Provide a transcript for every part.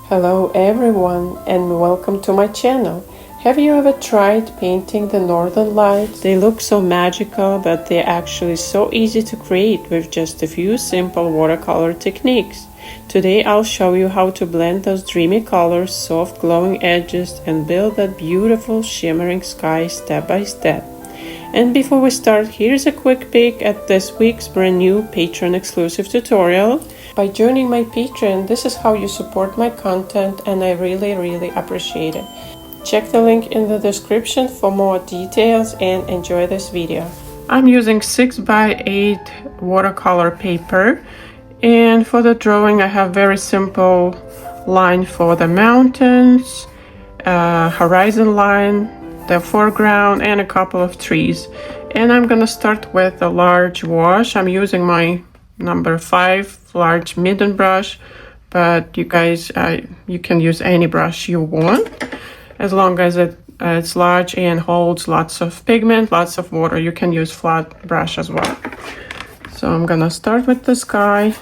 Hello everyone and welcome to my channel. Have you ever tried painting the northern lights? They look so magical, but they're actually so easy to create with just a few simple watercolor techniques. Today I'll show you how to blend those dreamy colors, soft glowing edges, and build that beautiful shimmering sky step by step. And before we start, here's a quick peek at this week's brand new Patreon exclusive tutorial. By joining my Patreon, this is how you support my content, and I really appreciate it. Check the link in the description for more details and enjoy this video. I'm using 6x8 watercolor paper, and for the drawing I have very simple line for the mountains, horizon line, the foreground, and a couple of trees. And I'm gonna start with a large wash. I'm using my number 5 large midden brush, but you guys, you can use any brush you want as long as it's large and holds lots of pigment, lots of water. You can use flat brush as well. So I'm gonna start with the sky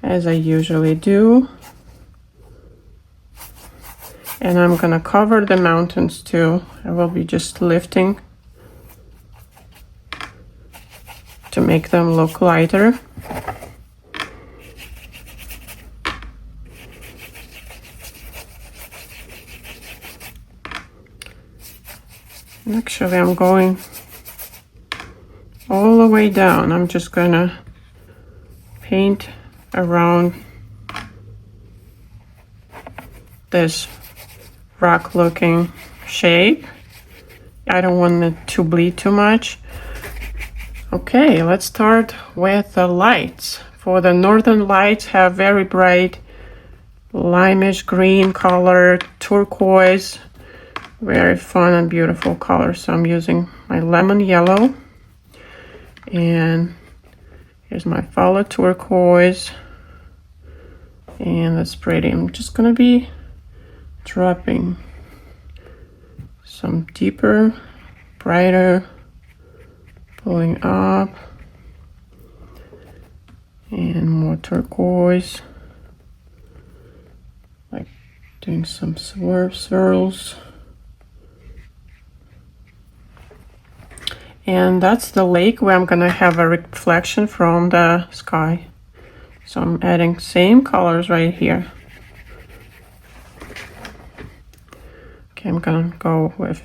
as I usually do. And I'm gonna cover the mountains too. I will be just lifting to make them look lighter. And actually I'm going all the way down. I'm just gonna paint around this rock looking shape. I don't want it to bleed too much. Okay, let's start with the lights. For the northern lights, have very bright limeish green color, turquoise, very fun and beautiful color. So I'm using my lemon yellow, and here's my follow turquoise, and that's pretty. I'm just gonna be dropping some deeper, brighter, pulling up, and more turquoise, like doing some swirls. And that's the lake where I'm gonna have a reflection from the sky. So I'm adding same colors right here. Okay, I'm gonna go with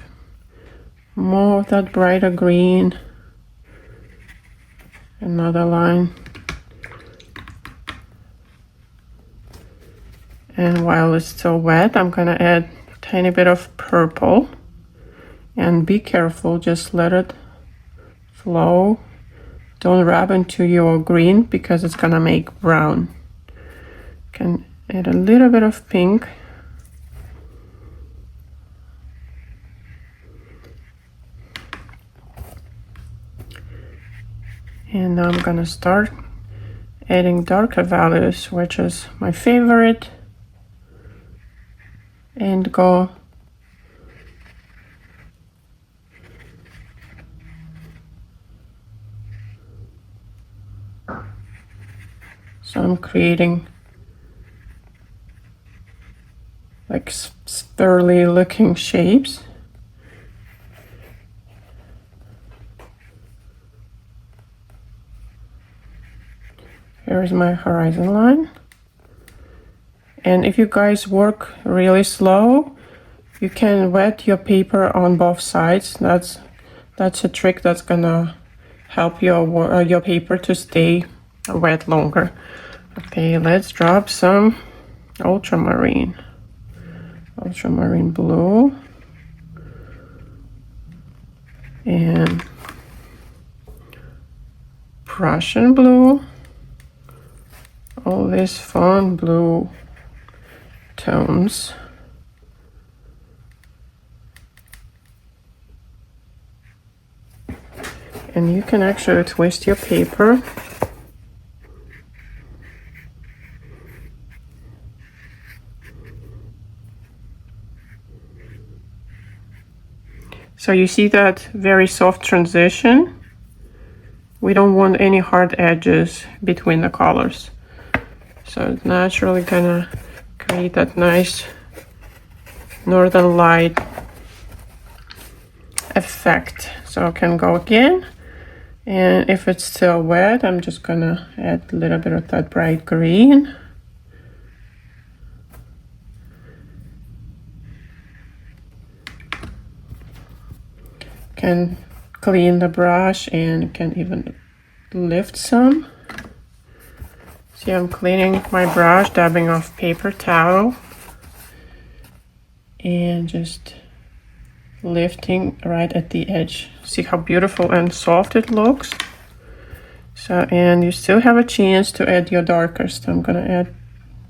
more of that brighter green. Another line. And while it's still wet, I'm gonna add a tiny bit of purple. And be careful, just let it flow. Don't rub into your green because it's gonna make brown. Can add a little bit of pink. And now I'm gonna start adding darker values, which is my favorite, and go so I'm creating like swirly looking shapes. Here's my horizon line. And if you guys work really slow, you can wet your paper on both sides. That's a trick that's gonna help your paper to stay wet longer. Okay, let's drop some ultramarine blue, and Prussian blue. All these fun blue tones. And you can actually twist your paper. So you see that very soft transition. We don't want any hard edges between the colors. So it's naturally gonna create that nice northern light effect. So I can go again, and if it's still wet, I'm just gonna add a little bit of that bright green. Can clean the brush and can even lift some. See, I'm cleaning my brush, dabbing off paper towel and just lifting right at the edge. See how beautiful and soft it looks? So, and you still have a chance to add your darker. So I'm gonna add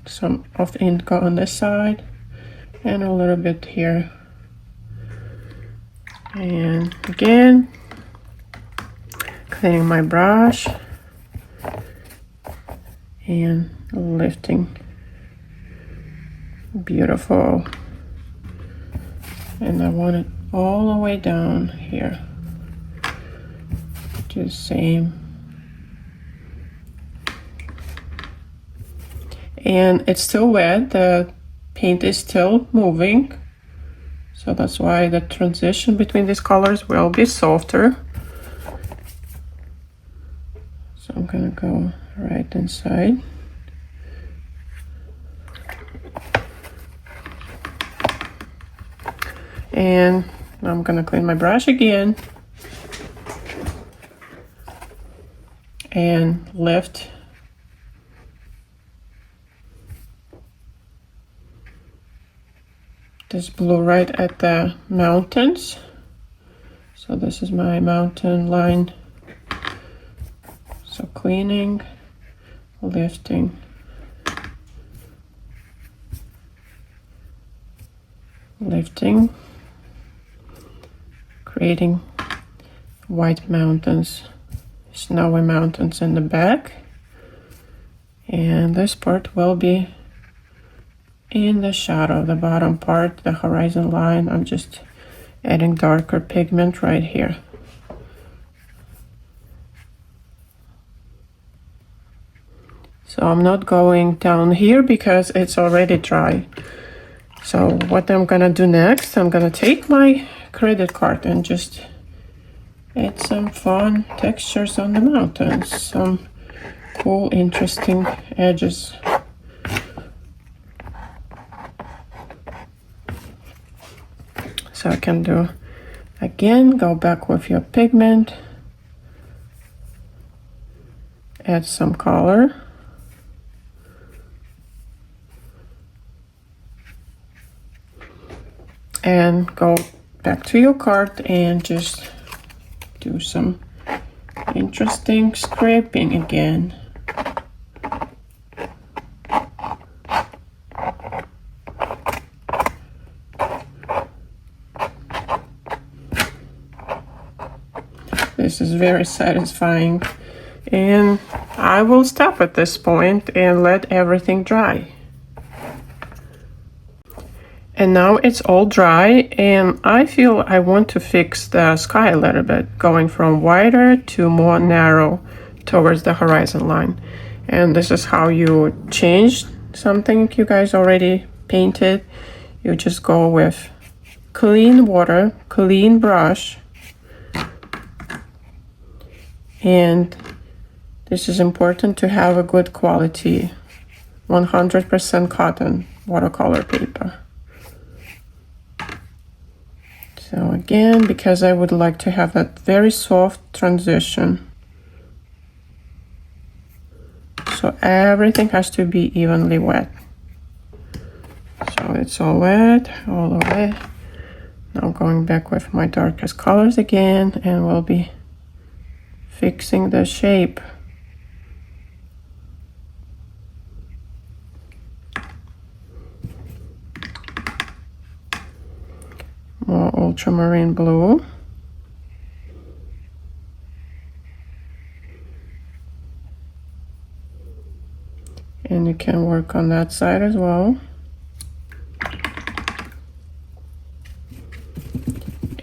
some of the ink on this side and a little bit here. And again, cleaning my brush and lifting. Beautiful. And I want it all the way down here. Do the same. And it's still wet, the paint is still moving. So that's why the transition between these colors will be softer. So I'm gonna go right inside. And I'm gonna clean my brush again and lift this blue right at the mountains. So this is my mountain line. So cleaning, lifting, lifting, creating white mountains, snowy mountains in the back. And this part will be in the shadow, the bottom part, the horizon line. I'm just adding darker pigment right here. So I'm not going down here because it's already dry. So what I'm gonna do next, I'm gonna take my credit card and just add some fun textures on the mountains, some cool, interesting edges. So I can do, again, go back with your pigment, add some color. And go back to your card and just do some interesting scraping again. This is very satisfying, and I will stop at this point and let everything dry. And now it's all dry, and I feel I want to fix the sky a little bit, going from wider to more narrow towards the horizon line. And this is how you change something you guys already painted. You just go with clean water, clean brush. And this is important to have a good quality 100% cotton watercolor paper. So again, because I would like to have that very soft transition. So everything has to be evenly wet. So it's all wet, all the way. Now going back with my darkest colors again, and we'll be fixing the shape. More ultramarine blue. And you can work on that side as well.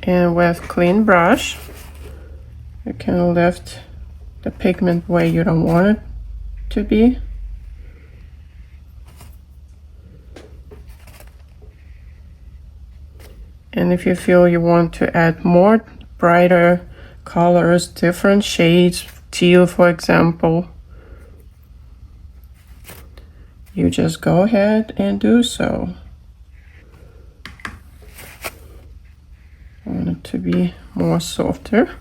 And with clean brush, you can lift the pigment where you don't want it to be. And if you feel you want to add more brighter colors, different shades, teal for example, you just go ahead and do so. I want it to be more softer.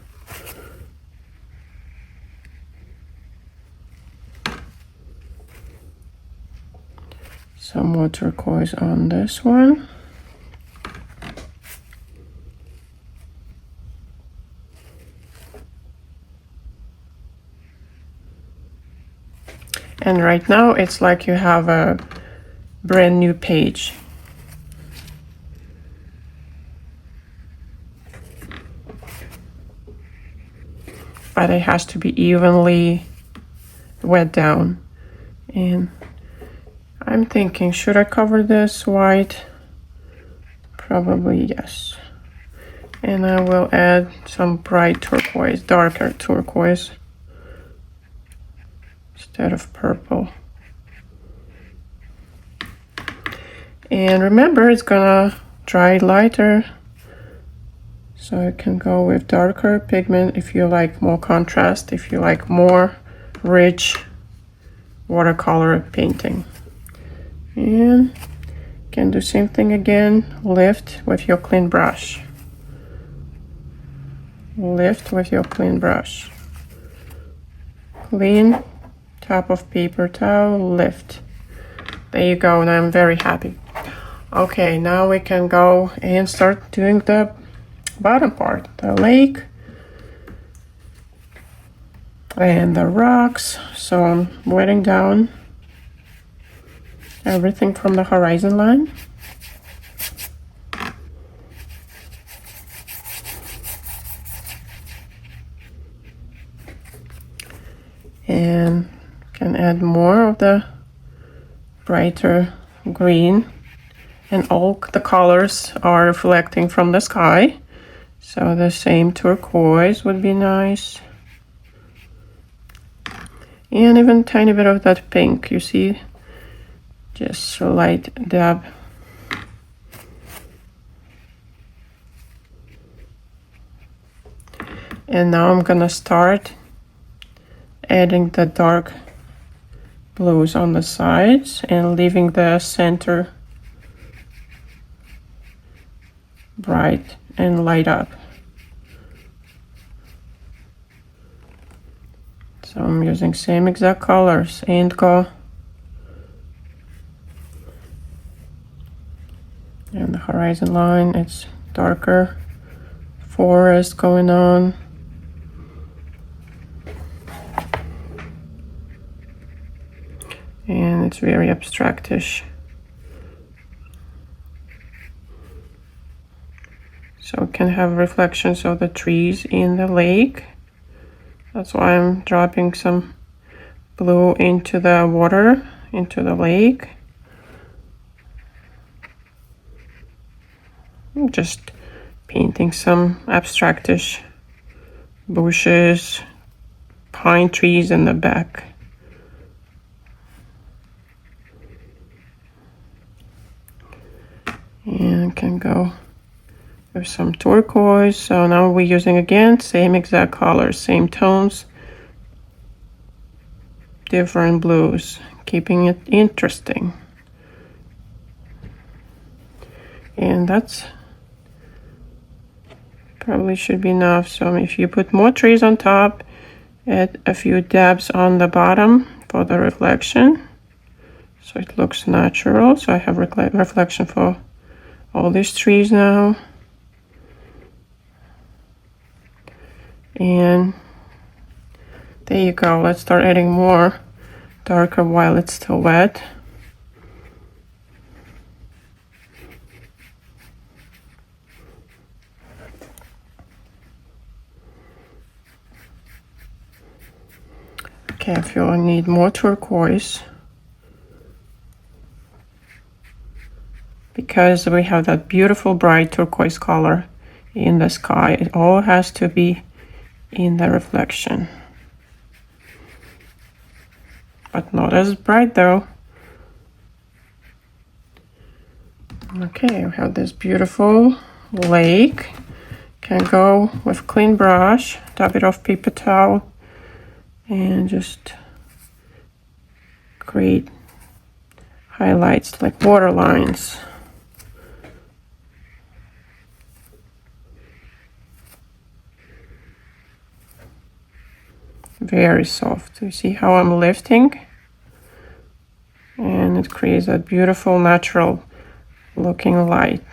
Some more turquoise on this one. And right now it's like you have a brand new page. But it has to be evenly wet down. And I'm thinking, should I cover this white? Probably yes. And I will add some bright turquoise, darker turquoise, instead of purple. And remember, it's gonna dry lighter, so you can go with darker pigment if you like more contrast, if you like more rich watercolor painting. And you can do same thing again, lift with your clean brush. Lift with your clean brush. Clean top of paper towel, lift. There you go, and I'm very happy. Okay, now we can go and start doing the bottom part, the lake and the rocks. So I'm wetting down everything from the horizon line. And can add more of the brighter green, and all the colors are reflecting from the sky, so the same turquoise would be nice, and even tiny bit of that pink, you see, just a light dab. And now I'm gonna start adding the dark blues on the sides and leaving the center bright and light up. So I'm using same exact colors, indigo and the horizon line, it's darker forest going on. And it's very abstractish. So it can have reflections of the trees in the lake. That's why I'm dropping some blue into the water, into the lake. I'm just painting some abstractish bushes, pine trees in the back. And can go with some turquoise. So now we're using again same exact colors, same tones, different blues, keeping it interesting. And that's probably should be enough. So if you put more trees on top, add a few dabs on the bottom for the reflection, so it looks natural. So I have reflection for all these trees now. And there you go. Let's start adding more darker while it's still wet. Okay, I feel I need more turquoise, because we have that beautiful bright turquoise color in the sky. It all has to be in the reflection, but not as bright though. Okay, we have this beautiful lake. Can go with clean brush, dab it off paper towel, and just create highlights like water lines. Very soft. You see how I'm lifting? And it creates a beautiful natural looking light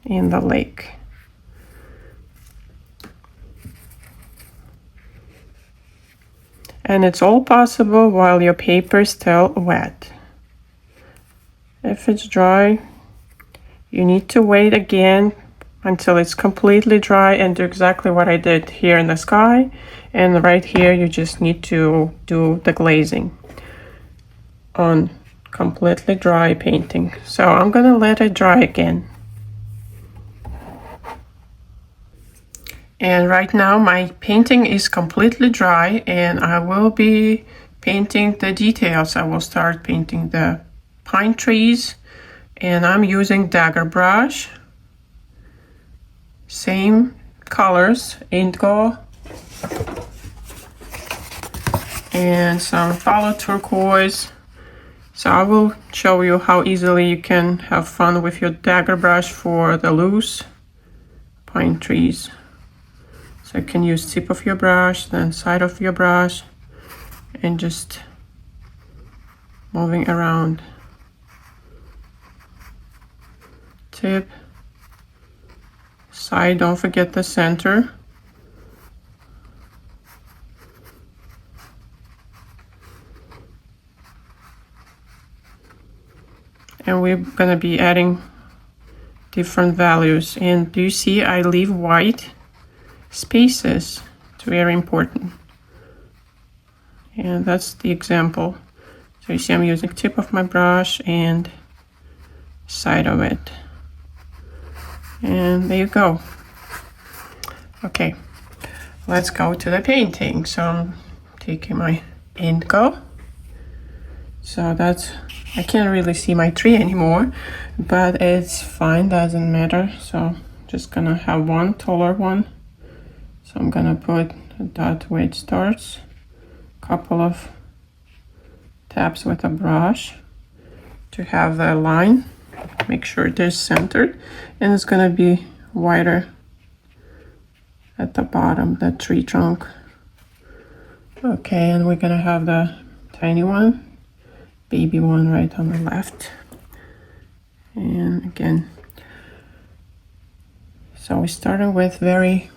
in the lake. And it's all possible while your paper is still wet. If it's dry, you need to wait again until it's completely dry and do exactly what I did here in the sky. And right here, you just need to do the glazing on completely dry painting. So I'm gonna let it dry again. And right now my painting is completely dry, and I will be painting the details. I will start painting the pine trees, and I'm using dagger brush. Same colors, indigo and some phthalo turquoise. So I will show you how easily you can have fun with your dagger brush for the loose pine trees. So you can use tip of your brush, then side of your brush, and just moving around. Tip, side, don't forget the center. And we're gonna be adding different values. And do you see I leave white spaces? It's very important. And that's the example. So you see I'm using tip of my brush and side of it. And there you go. Okay, let's go to the painting. So I'm taking my indigo. So that's, I can't really see my tree anymore, but it's fine, doesn't matter. So just gonna have one taller one. So I'm gonna put a dot where it starts, couple of taps with a brush to have the line, make sure it is centered, and it's gonna be wider at the bottom, the tree trunk. Okay, and we're gonna have the tiny one, baby one right on the left. And again, so we started with very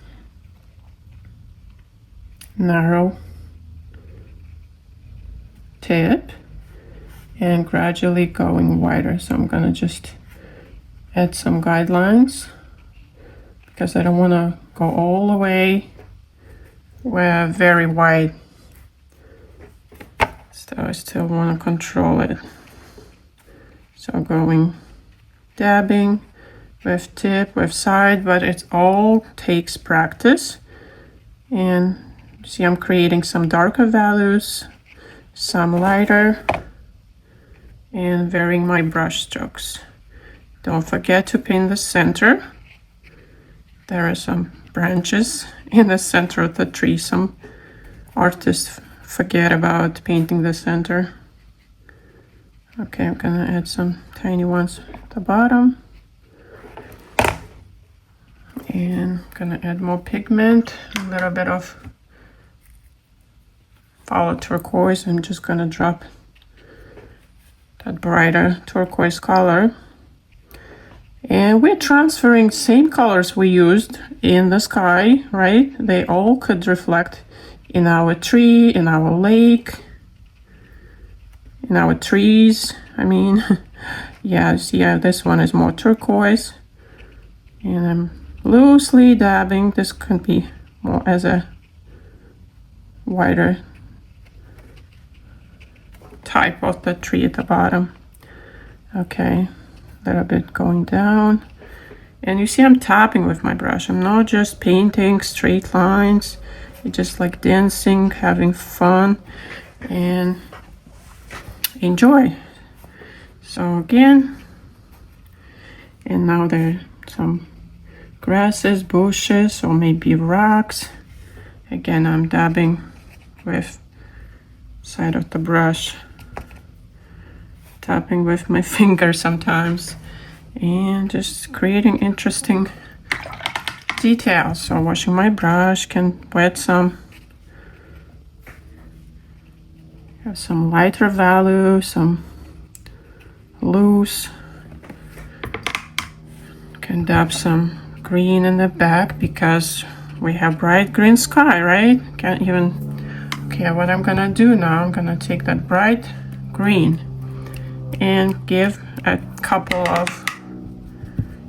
narrow tip and gradually going wider. So I'm gonna just add some guidelines because I don't want to go all the way where very wide. So I still want to control it. So going, dabbing with tip, with side, but it all takes practice. And see, I'm creating some darker values, some lighter, and varying my brush strokes. Don't forget to paint the center. There are some branches in the center of the tree. Some artists forget about painting the center. Okay, I'm gonna add some tiny ones at the bottom. And I'm gonna add more pigment, a little bit of phthalo turquoise. I'm just gonna drop that brighter turquoise color. And we're transferring same colors we used in the sky, right? They all could reflect in our tree, in our lake, in our trees. I mean, yeah, see, this one is more turquoise. And I'm loosely dabbing. This could be more as a wider type of the tree at the bottom. Okay, a little bit going down. And you see I'm tapping with my brush. I'm not just painting straight lines. It's just like dancing, having fun, and enjoy. So again, and now there's some grasses, bushes, or maybe rocks. Again, I'm dabbing with side of the brush, tapping with my finger sometimes, and just creating interesting details. So washing my brush, can wet some, have some lighter value, some loose. Can dab some green in the back because we have bright green sky, right? Can't even. Okay, what I'm gonna do now, I'm gonna take that bright green and give a couple of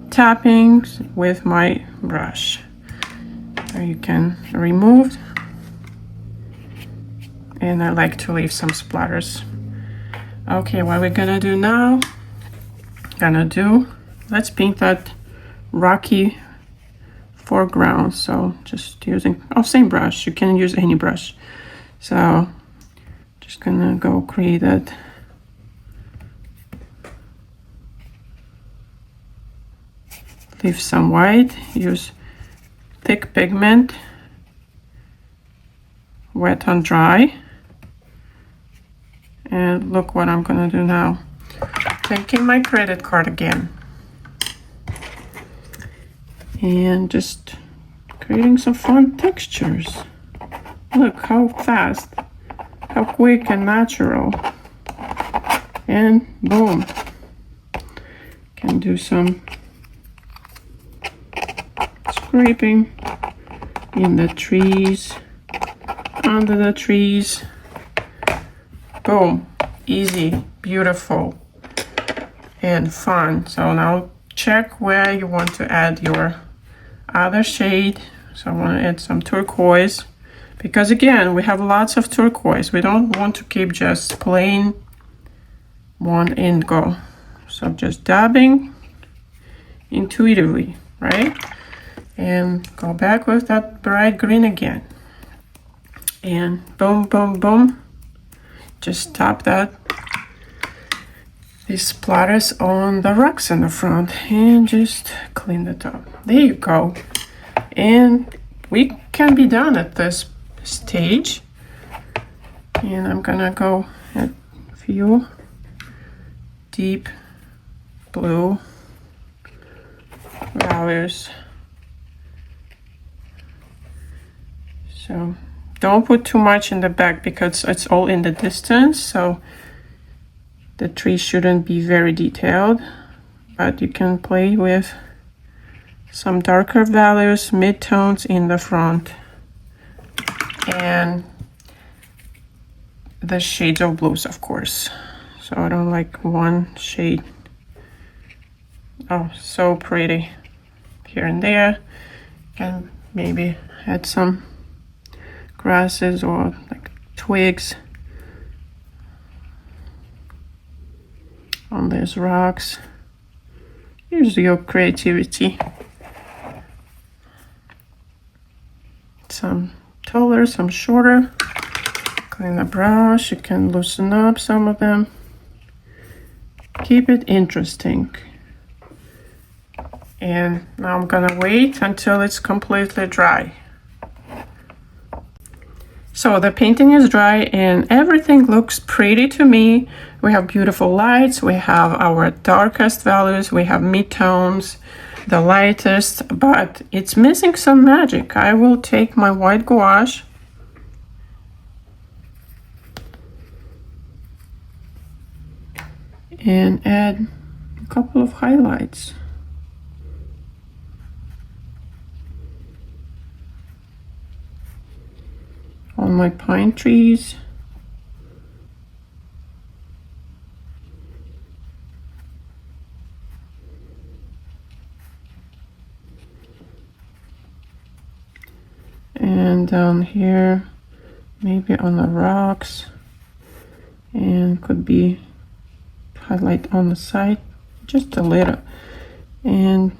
tappings with my brush. So you can remove, and I like to leave some splatters. Okay, what we're gonna do now, let's paint that rocky foreground. So just using, same brush, you can use any brush. So just gonna go create that leave some white, use thick pigment, wet on dry. And look what I'm gonna do now. Taking my credit card again and just creating some fun textures. Look how fast, how quick and natural. And boom, can do some scraping in the trees, under the trees. Boom, easy, beautiful, and fun. So now check where you want to add your other shade. So I want to add some turquoise, because again, we have lots of turquoise. We don't want to keep just plain one indigo. So just dabbing intuitively, right? And go back with that bright green again. And boom, boom, boom. Just tap these splatters on the rocks in the front and just clean the top. There you go. And we can be done at this stage. And I'm gonna go at a few deep blue values. So don't put too much in the back because it's all in the distance. So the tree shouldn't be very detailed, but you can play with some darker values, mid-tones in the front, and the shades of blues, of course. So I don't like one shade. Oh, so pretty here and there. And maybe add some grasses or like twigs on these rocks. Use your creativity. Some taller, some shorter. Clean the brush, you can loosen up some of them. Keep it interesting. And now I'm gonna wait until it's completely dry. So the painting is dry and everything looks pretty to me. We have beautiful lights, we have our darkest values, we have mid-tones, the lightest, but it's missing some magic. I will take my white gouache and add a couple of highlights. On my pine trees. And down here, maybe on the rocks, and could be highlight on the side, just a little. And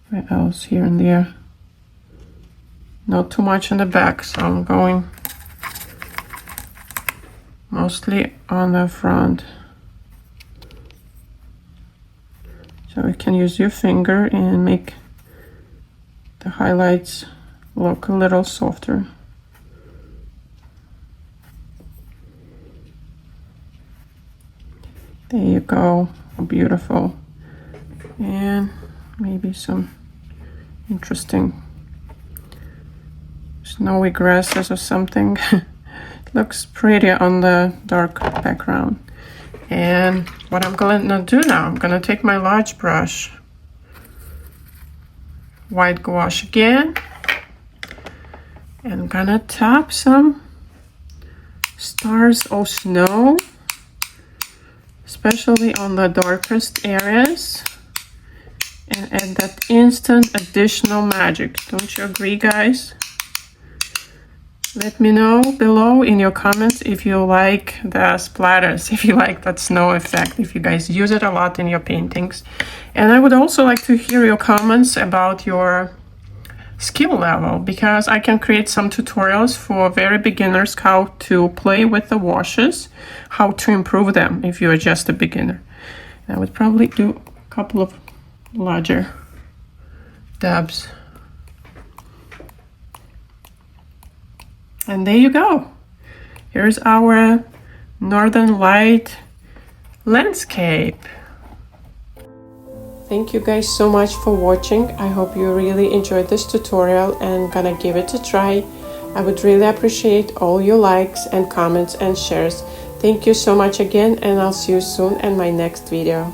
where else? Here and there. Not too much in the back, so I'm going mostly on the front. So you can use your finger and make the highlights look a little softer. There you go, beautiful. And maybe some interesting snowy grasses or something. It looks pretty on the dark background. And what I'm gonna do now, I'm gonna take my large brush, white gouache again, and I'm gonna tap some stars or snow, especially on the darkest areas, and add that instant additional magic. Don't you agree, guys? Let me know below in your comments if you like the splatters, if you like that snow effect, if you guys use it a lot in your paintings. And I would also like to hear your comments about your skill level, because I can create some tutorials for very beginners how to play with the washes, how to improve them if you're just a beginner. I would probably do a couple of larger dabs. And there you go. Here's our northern light landscape. Thank you guys so much for watching. I hope you really enjoyed this tutorial and gonna give it a try. I would really appreciate all your likes and comments and shares. Thank you so much again, and I'll see you soon in my next video.